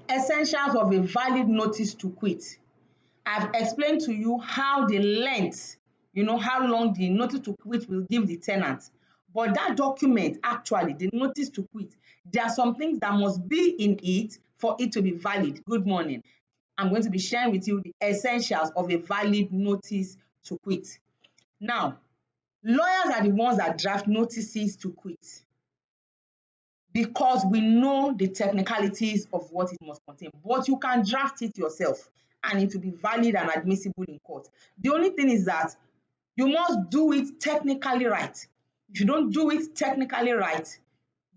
Essentials of a valid notice to quit. I've explained to you how the length, how long the notice to quit will give the tenant. But that document, actually, the notice to quit, there are some things that must be in it for it to be valid. Good morning. I'm going to be sharing with you the essentials of a valid notice to quit. Now, lawyers are the ones that draft notices to quit because we know the technicalities of what it must contain, but you can draft it yourself and it will be valid and admissible in court. The only thing is that you must do it technically right. If you don't do it technically right,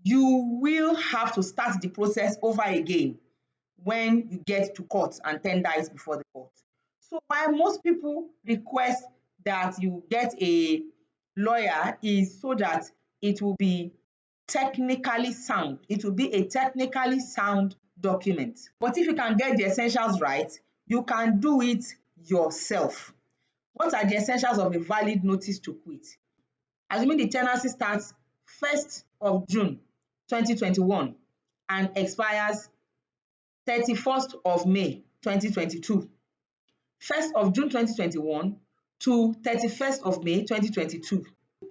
you will have to start the process over again when you get to court and tender it before the court. So why most people request that you get a lawyer is so that it will be technically sound. It will be a technically sound document. But if you can get the essentials right, you can do it yourself. What are the essentials of a valid notice to quit? Assuming the tenancy starts 1st of June 2021 and expires 31st of May 2022. 1st of June 2021 to 31st of May 2022.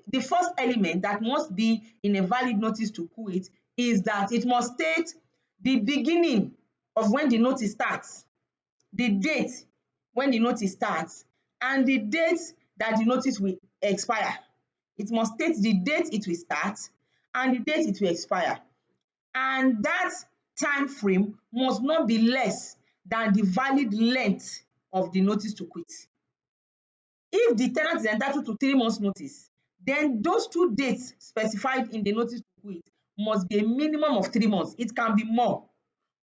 The first element that must be in a valid notice to quit is that it must state the beginning of when the notice starts, the date when the notice starts, and the date that the notice will expire. It must state the date it will start and the date it will expire. And that time frame must not be less than the valid length of the notice to quit. If the tenant is entitled to 3 months notice, then those 2 dates specified in the notice to quit must be a minimum of 3 months. It can be more,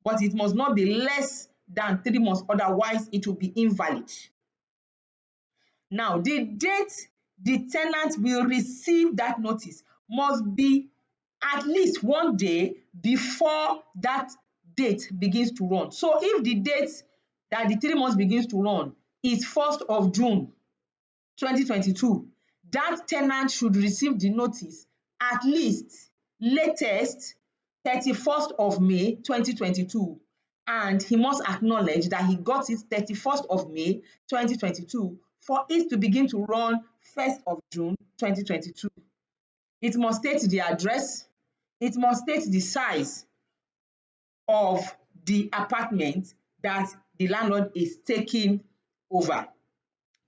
but it must not be less than 3 months, otherwise it will be invalid. Now, the date the tenant will receive that notice must be at least 1 day before that date begins to run. So if the date that the 3 months begins to run is 1st of June 2022, that tenant should receive the notice at least latest 31st of May 2022, and he must acknowledge that he got it 31st of May 2022 for it to begin to run 1st of June 2022. It must state the address, it must state the size of the apartment that the landlord is taking over.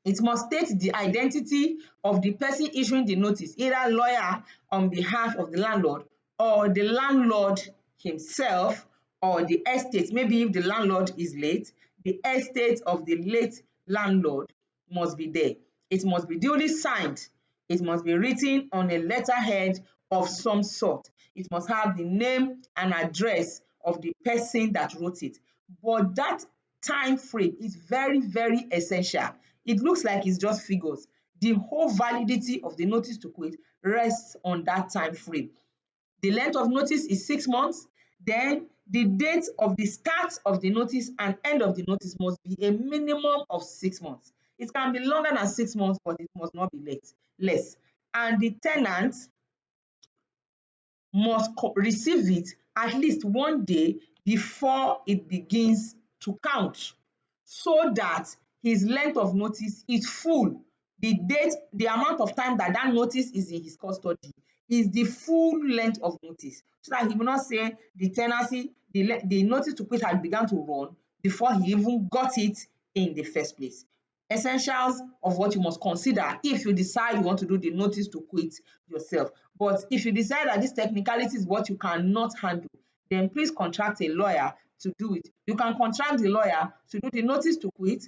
It must state the identity of the person issuing the notice, either lawyer on behalf of the landlord or the landlord himself or the estate. Maybe if the landlord is late, the estate of the late landlord must be there. It must be duly signed. It must be written on a letterhead of some sort. It must have the name and address of the person that wrote it. But that time frame is very, very essential. It looks like it's just figures. The whole validity of the notice to quit rests on that time frame. The length of notice is 6 months. Then the date of the start of the notice and end of the notice must be a minimum of 6 months. It can be longer than 6 months, but it must not be less. And the tenant must receive it at least 1 day before it begins to count, so that his length of notice is full. The date, the amount of time that that notice is in his custody is the full length of notice, so that he will not say the tenancy, the notice to quit had begun to run before he even got it in the first place. Essentials of what you must consider if you decide you want to do the notice to quit yourself. But if you decide that this technicality is what you cannot handle, then please contract a lawyer to do it. You can contract the lawyer to do the notice to quit,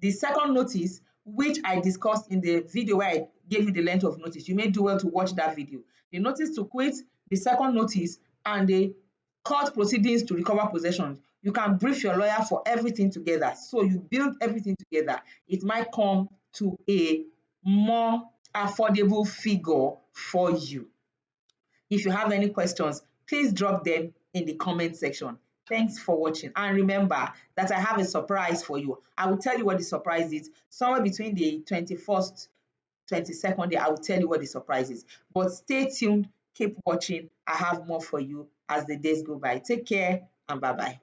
the second notice, which I discussed in the video where I gave you the length of notice. You may do well to watch that video. The notice to quit, the second notice, and the court proceedings to recover possession. You can brief your lawyer for everything together. So you build everything together. It might come to a more affordable figure for you. If you have any questions, please drop them in the comment section. Thanks for watching. And remember that I have a surprise for you. I will tell you what the surprise is. Somewhere between the 21st, 22nd day, I will tell you what the surprise is. But stay tuned, keep watching. I have more for you as the days go by. Take care and bye-bye.